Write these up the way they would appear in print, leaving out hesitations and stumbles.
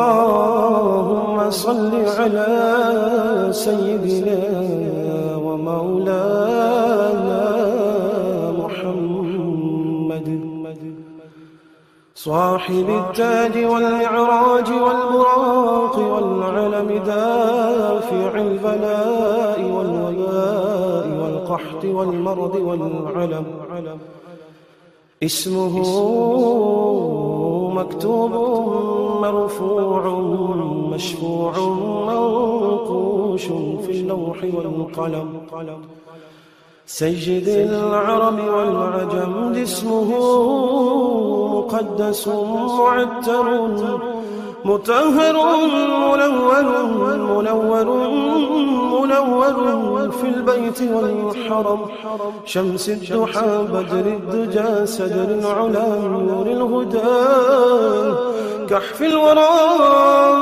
اللهم صل على سيدنا ومولانا محمد صاحب التاج والمعراج والبراق والعلم دافع البلاء والوباء والقحط والمرض والعلم اسمه مكتوب مرفوع مشفوع منقوش في اللوح والقلم سيد العرب والعجم اسمه مقدس معتر مطهر منور في البيت والحرم شمس الضحى بدر الدجى سدر العلا نور الهدى كحف الورى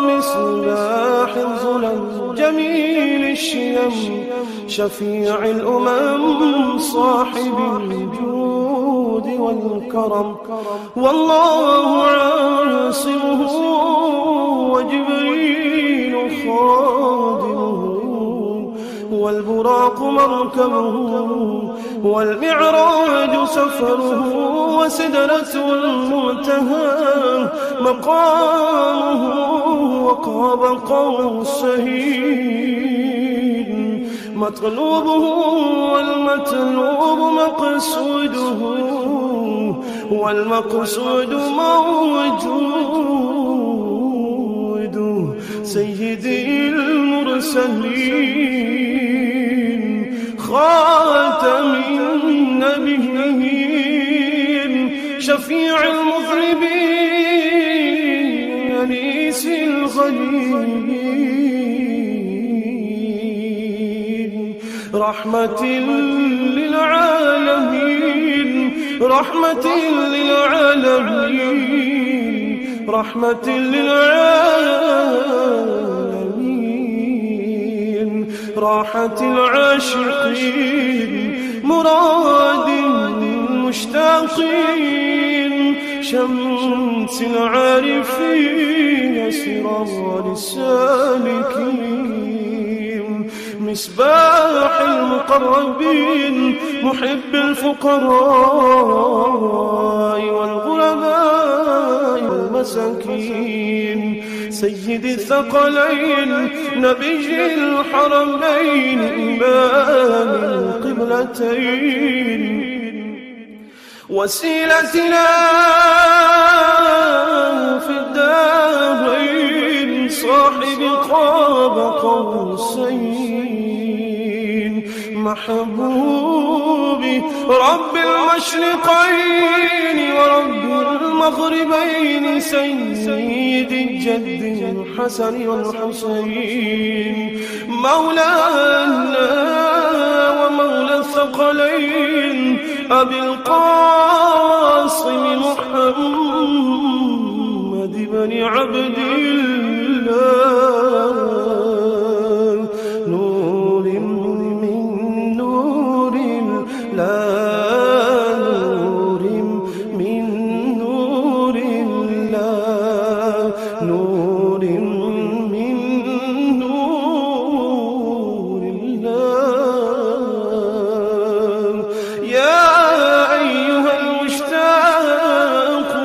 مصباح الظلم جميل الشيم شفيع الأمم صاحب الجود والكرم والله عاصمه وجبريل خادمه والبراق مركبه والمعراج سفره وسدرة المنتهى مقامه وقاب قوسين مطلوبه والمطلوب مقصوده والمقصود موجود سيدي المرسلين خاتم النبيين شفيع المذنبين أنيس الغليل رحمة للعالمين رحمة للعالمين رحمة للعالمين راحة العاشقين مراد المشتاقين شمس العارفين سراج السالكين مصباح المقربين محب الفقراء والغرباء والمساكين سيد الثقلين نبي الحرمين إمام القبلتين وسيلتنا في الدارين صاحب قاب قوسين محبوبي رب المشرقين ورب المغربين سيد الجد الحسن والحسين مولانا ومولى الثقلين أبي القاسم محمد بن عبد الله نور من نور الله نور من نور الله نور من نور الله يا أيها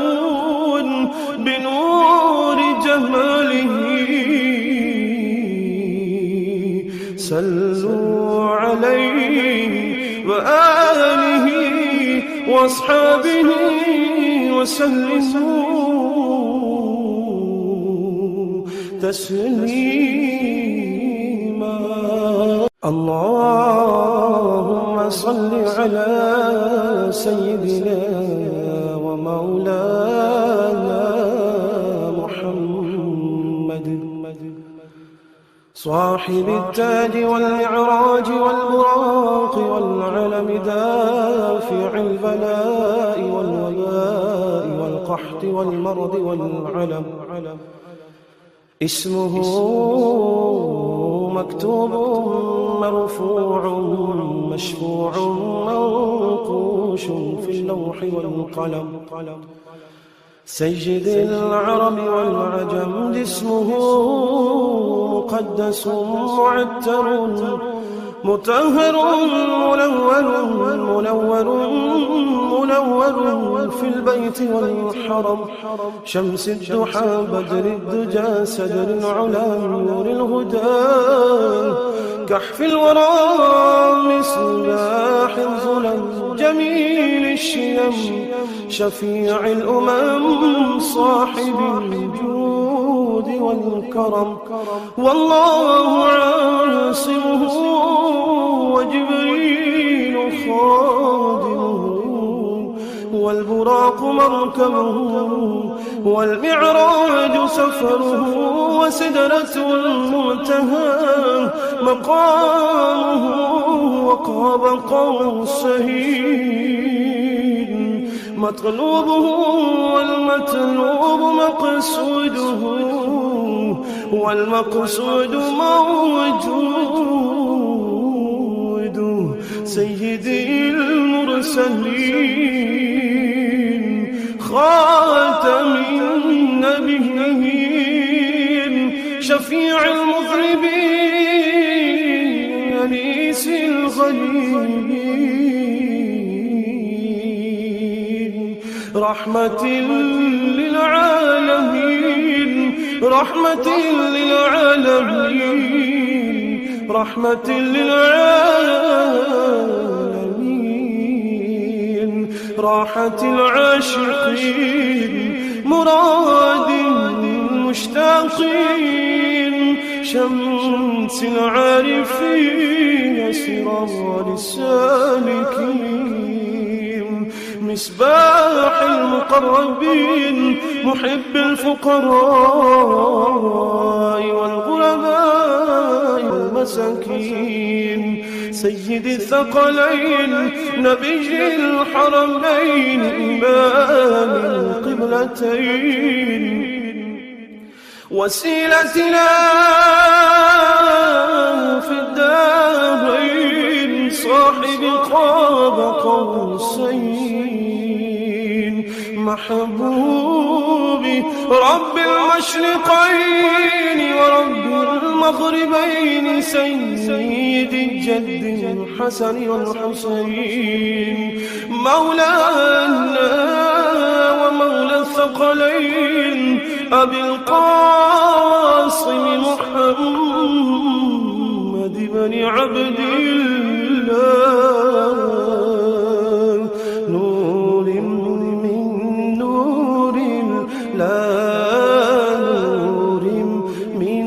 المشتاقون بنور جماله صلوا عليه وآله وأصحابه وسلموا تسليما اللهم صل على سيدنا ومولانا محمد صاحب التاج والمعراج والبراق والعلم دافع البلاء والوباء والقحط والمرض والعلم اسمه مكتوب مرفوع مشفوع منقوش في اللوح والقلم سيد العرب والعجم جسمه مقدس معتر مطهر منور في البيت والحرم شمس الضحى بدر الدجى سدر العلا نور الهدى كحف الورى مصباح الظلم جميل الشيم شفيع الأمم صاحب الجود والكرم والله عاصمه وجبريل خادمه والبراق مركبه والمعراج سفره وسدرة المنتهى مقامه وقاب قوسين مطلوبه والمطلوب مقصوده والمقصود موجود سيدي المرسلين خاتم النبيين شفيع المذنبين أنيس الغليلين رحمة للعالمين رحمة للعالمين رحمة للعالمين راحة العاشقين مراد المشتاقين شمس العارفين سرار السالكين مصباح المقربين محب الفقراء والغرباء والمساكين سيد الثقلين نبي الحرمين إمام القبلتين وسيلتنا في الدارين صاحب قاب قوسين محبوبي رب المشرقين ورب المغربين سيد الجد الحسن والحسين مولانا ومولى الثقلين أبي القاسم محمد بن عبد الله نور من نور الله نور من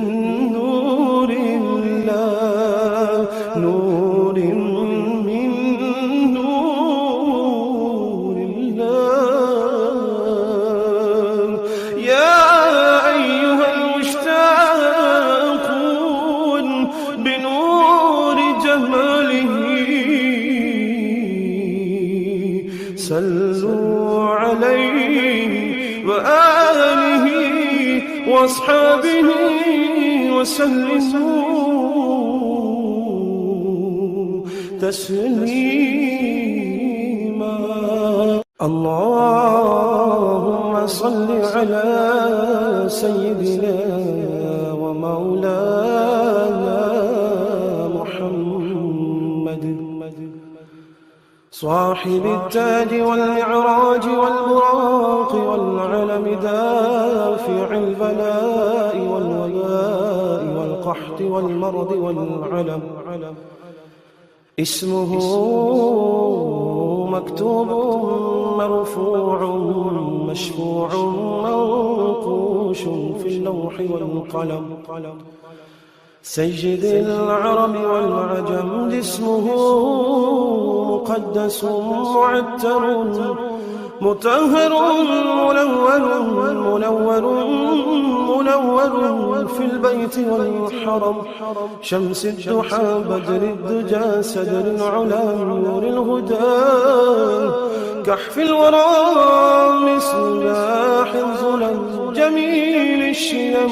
نور الله نور من نور الله يا أيها المشتاقون بنور جماله صلوا عليه وآله وأصحابه وسلموا تسليما اللهم صل على سيدنا ومولانا محمد صاحب التاج والمعراج والبراق والعلم دافع البلاء والوباء والقحط والمرض والعلم اسمه مكتوب مرفوع مشفوع منقوش في اللوح والقلم سيد العرب والعجم جسمه مقدس معتر مطهر منور في البيت والحرم شمس الضحى بدر الدجى سدر العلا نور الهدى كحف الورى مصباح الظلم جميل الشيم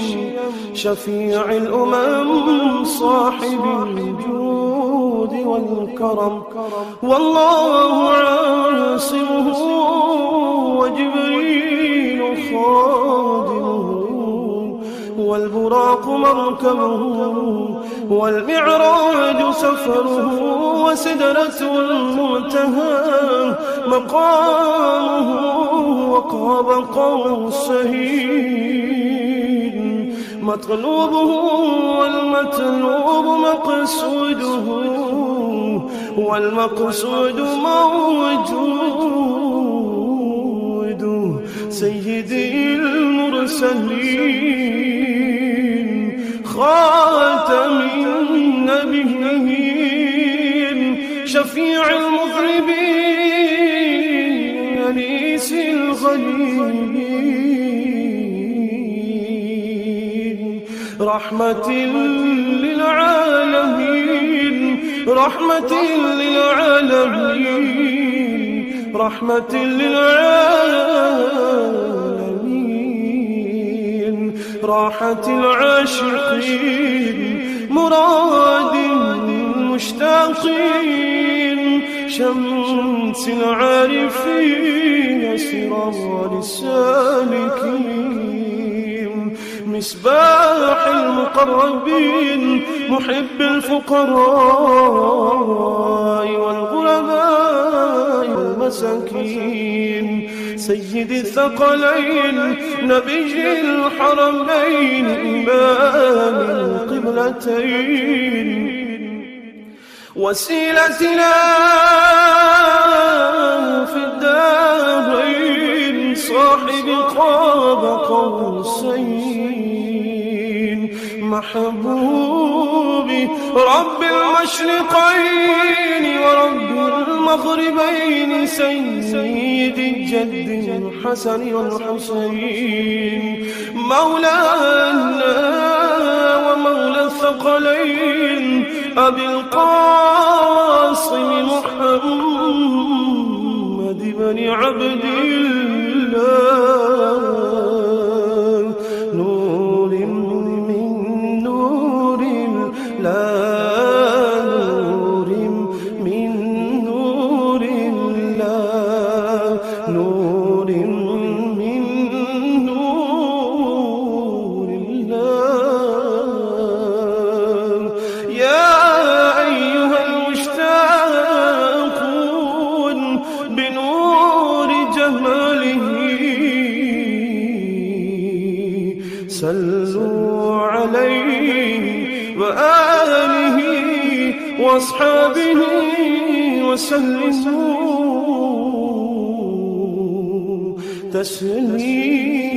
شفيع الأمم صاحب الجود والكرم. والله عاصمه وجبريل خادمه والبراق مركبه والمعراج سفره وسدرة المنتهى مقامه وقاب قوسين مطلوبه والمطلوب مقصوده والمقصود موجود سيدي المرسلين خاتم النبيين شفيع المذنبين أنيس الغليلين رحمة للعالمين رحمة للعالمين رحمة للعالمين راحة العاشقين مراد المشتاقين شمس العارفين سراج السالكين مصباح المقربين محب الفقراء والغرباء والمساكين سيد الثقلين نبي الحرمين إمام القبلتين وسيلتنا في الدارين صاحب قاب قوسين محبوبي رب المشرقين ورب المغربين سيد الجد الحسن والحسين مولانا ومولى الثقلين أبي القاسم محمد بن عبد الله نور من نور الله نور من نور الله نور من نور الله يا أيها المشتاقون بنور جماله صلوا عليه وآله وأصحابه وسلموا تسليما.